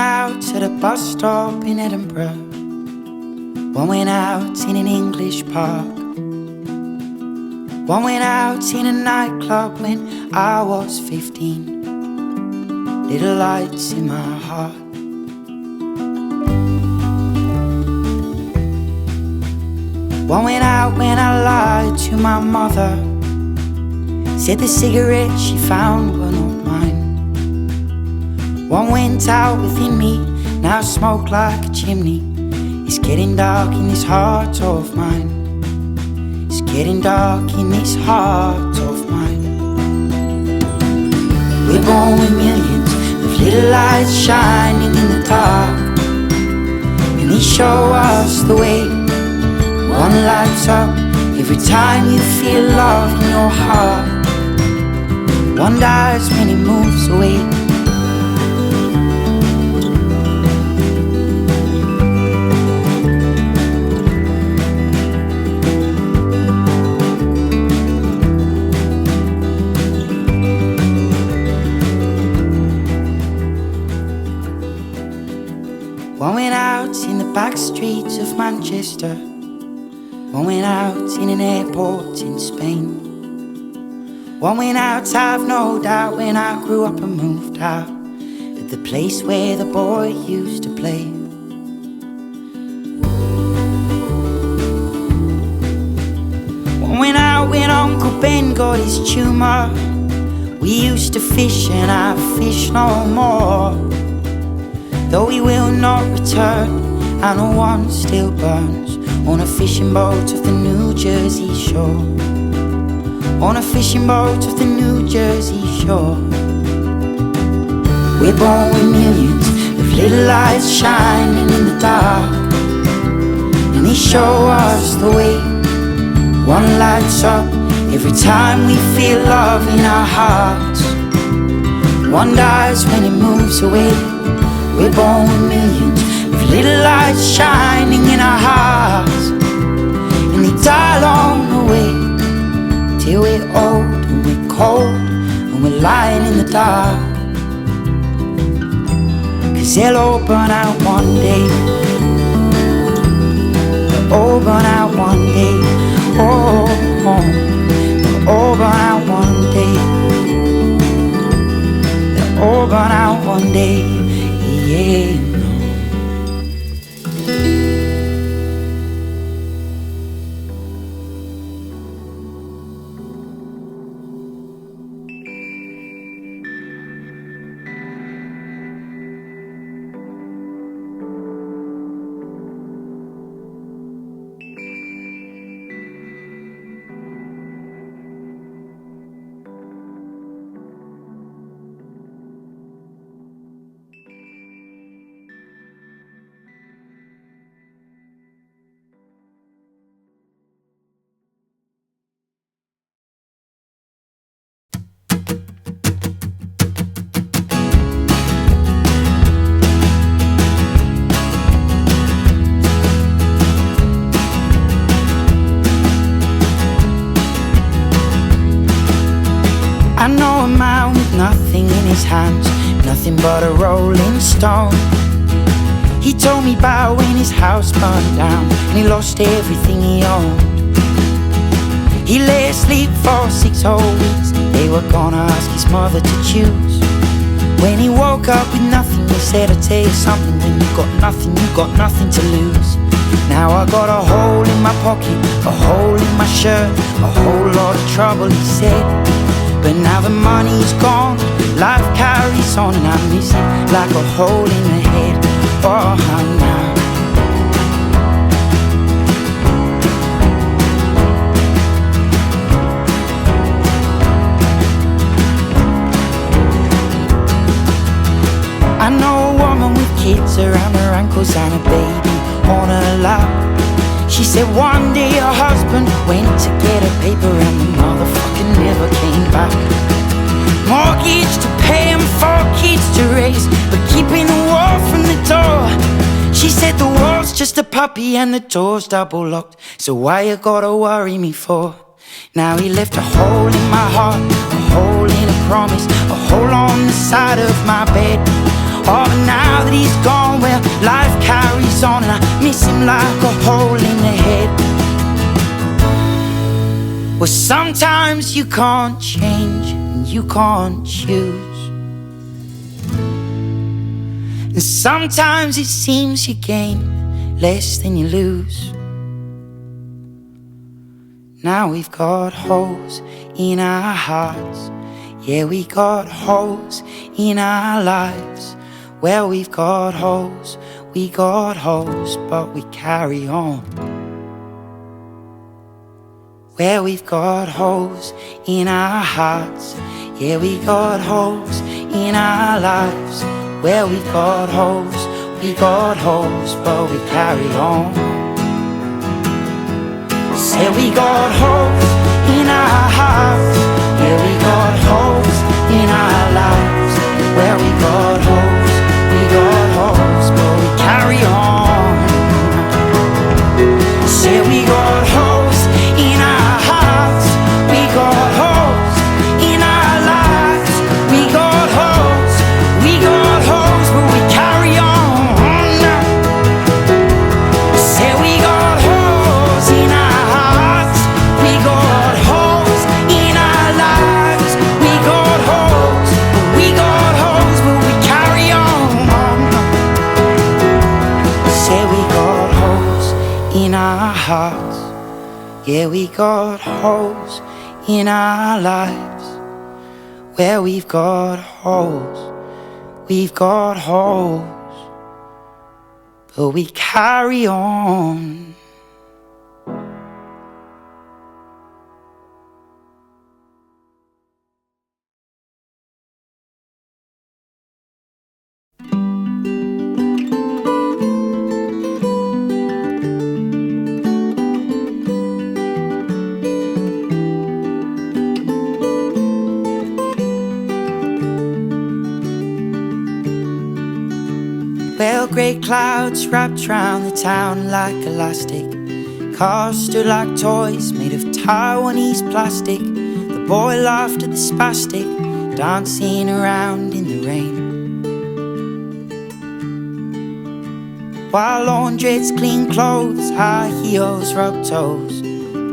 out to the bus stop in Edinburgh. One went out in an English park. One went out in a nightclub when I was 15. Little lights in my heart. One went out when I lied to my mother. Said the cigarettes she found were not mine. One went out within me, now I smoke like a chimney. It's getting dark in this heart of mine. It's getting dark in this heart of mine. We're born with millions of little lights shining in the dark, and they show us the way. One lights up every time you feel love in your heart. One dies when it moves away. One went out in the back streets of Manchester. One went out in an airport in Spain. One went out, I've no doubt, when I grew up and moved out at the place where the boy used to play. One went out when Uncle Ben got his tumour. We used to fish and I fish no more. Though he will not return, I know one still burns on a fishing boat of the New Jersey shore. On a fishing boat of the New Jersey shore. We're born with millions of little lights shining in the dark, and they show us the way. One lights up every time we feel love in our hearts. One dies when it moves away. We're born with millions of little lights shining in our hearts, and they die along the way, till we're old and we're cold and we're lying in the dark. 'Cause they'll all burn out one day. They'll all burn out one day. Oh, they'll all burn out one day. They'll all burn out one day. Yeah. I know a man with nothing in his hands, nothing but a rolling stone. He told me about when his house burned down and he lost everything he owned. He lay asleep for 6 whole weeks. They were gonna ask his mother to choose. When he woke up with nothing, he said, I'll tell you something, when you got nothing, you got nothing to lose. Now I got a hole in my pocket, a hole in my shirt, a whole lot of trouble, he said. But now the money's gone, life carries on, and I miss it like a hole in the head. Oh, now I know a woman with kids around her ankles and a baby on her lap. She said one day her husband went to get a paper and the motherfucker never came back. Mortgage to pay and 4 kids to raise, but keeping the wall from the door. She said the wall's just a puppy and the door's double locked, so why you gotta worry me for? Now he left a hole in my heart, a hole in a promise, a hole on the side of my bed. Oh, but now that he's gone, well, life carries on, and I miss him like a hole in the head. Well, sometimes you can't change and you can't choose, and sometimes it seems you gain less than you lose. Now we've got holes in our hearts, yeah, we got holes in our lives. Well, we've got holes, we got holes, but we carry on. Well, we've got holes in our hearts, yeah, we got holes in our lives. Well, we've got holes, we got holes, but we carry on. Say we got holes in our hearts, yeah, we got holes in our lives. Well, we got holes, but we carry on. Say we got holes in our hearts, we got holes in our lives. We got holes, but we carry on. Say we got holes in our hearts, we got holes in our lives. We got holes, but we carry on. Say we got holes in our hearts, yeah, we got holes in our lives. Where we've got holes, but we carry on. Well, grey clouds wrapped round the town like elastic. Cars stood like toys made of Taiwanese plastic. The boy laughed at the spastic, dancing around in the rain. While laundrettes clean clothes, high heels rub toes,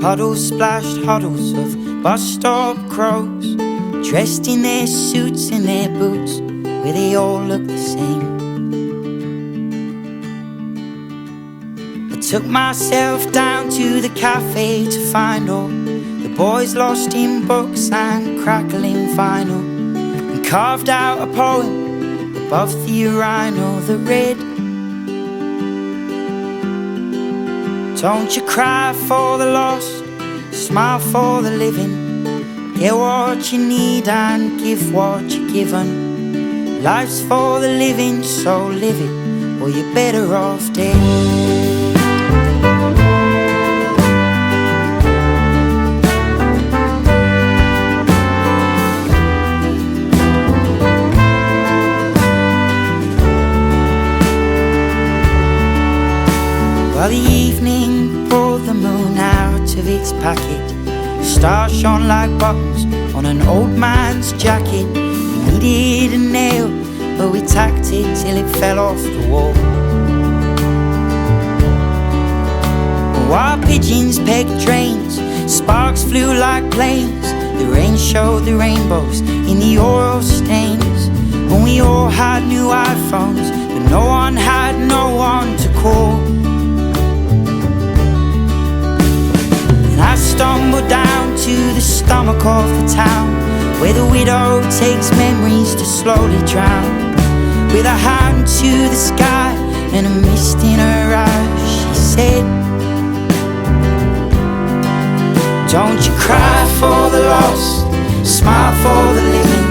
puddles splashed huddles of bus stop crows, dressed in their suits and their boots, where they all look the same. Took myself down to the cafe to find all the boys lost in books and crackling vinyl, and carved out a poem above the urinal that read, don't you cry for the lost, smile for the living, get what you need and give what you're given. Life's for the living, so live it, or you're better off dead. Well, the evening pulled the moon out of its packet. Stars shone like buttons on an old man's jacket. We needed a nail, but we tacked it till it fell off the wall. While pigeons pegged drains, sparks flew like planes. The rain showed the rainbows in the oil stains. And we all had new iPhones, but no one had no one to call. I stumbled down to the stomach of the town, where the widow takes memories to slowly drown. With a hand to the sky and a mist in her eyes, she said, don't you cry for the lost, smile for the living,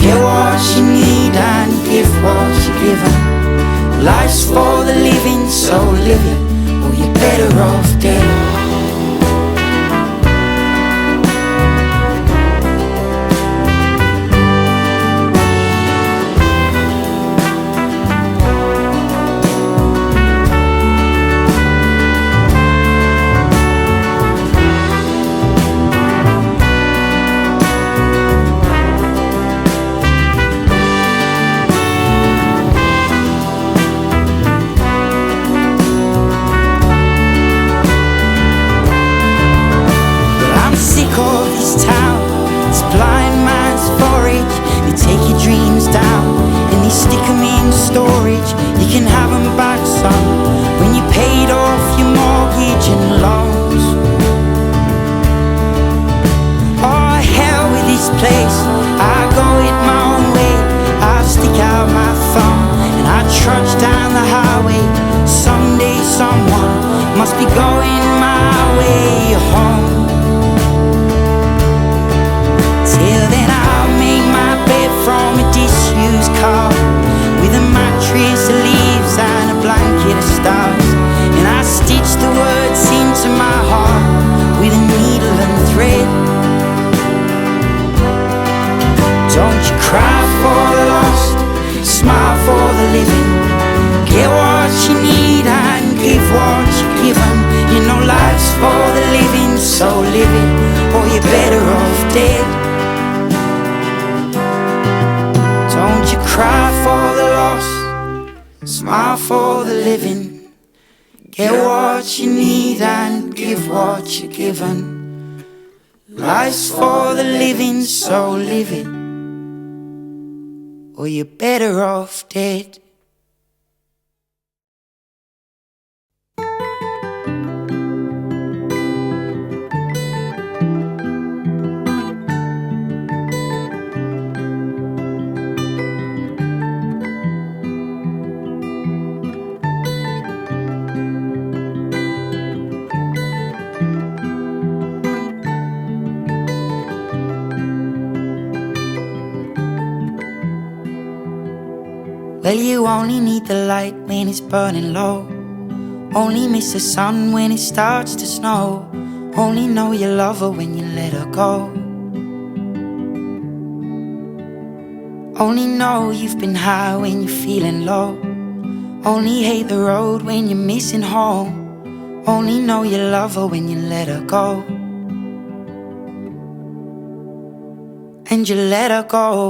get what you need and give what you're given. Life's for the living, so live it, or you're better off dead. can have them back, son, when you paid off your mortgage and loans. Oh, hell with this place, I go it my own way. I stick out my thumb and I trudge down the highway. Someday someone must be going my way home. Till then I'll make my bed from a disused car, with a mattress of leaves and a blanket of stars. And I stitch the words into my heart with a needle and thread. Don't you cry for the lost, smile for the living. Get what you need and give what you're given. You know life's for the living, so live it, or you're better off dead. Don't you cry for the lost, smile for the living. Get what you need and give what you're given. Life's for the living, so live it, or you're better off dead. Well, you only need the light when it's burning low. Only miss the sun when it starts to snow. Only know you love her when you let her go. Only know you've been high when you're feeling low. Only hate the road when you're missing home. Only know you love her when you let her go. And you let her go.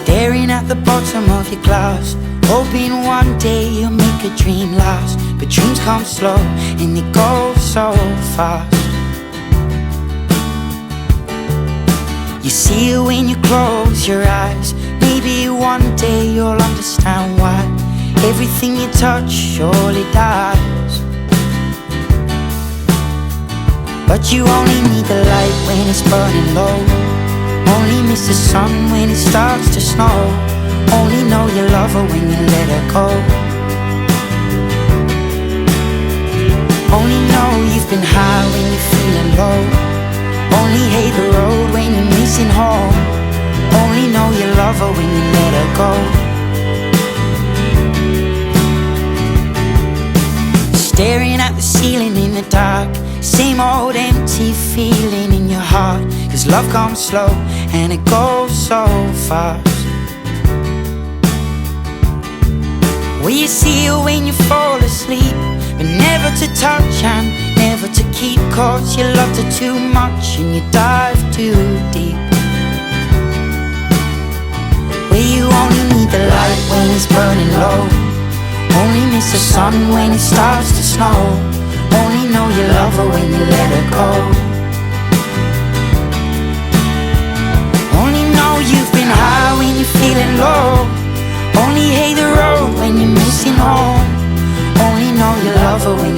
Staring at the bottom of your glass, hoping one day you'll make a dream last. But dreams come slow and they go so fast. You see it when you close your eyes. Maybe one day you'll understand why everything you touch surely dies. But you only need the light when it's burning low. Only miss the sun when it starts to snow. Only know you love her when you let her go. Only know you've been high when you're feeling low. Only hate the road when you're missing home. Only know you love her when you let her go. Staring at the ceiling in the dark, same old empty feeling in your heart. 'Cause love comes slow and it goes so fast. Well, you see it when you fall asleep, but never to touch and never to keep. 'Cause you loved her too much and you dive too deep. Well, you only need the light when it's burning low. Only miss the sun when it starts to snow. Only know you love her when you let her go. Only know you've been high when you're feeling low. Only hate the road when you're missing home. Only know you love her when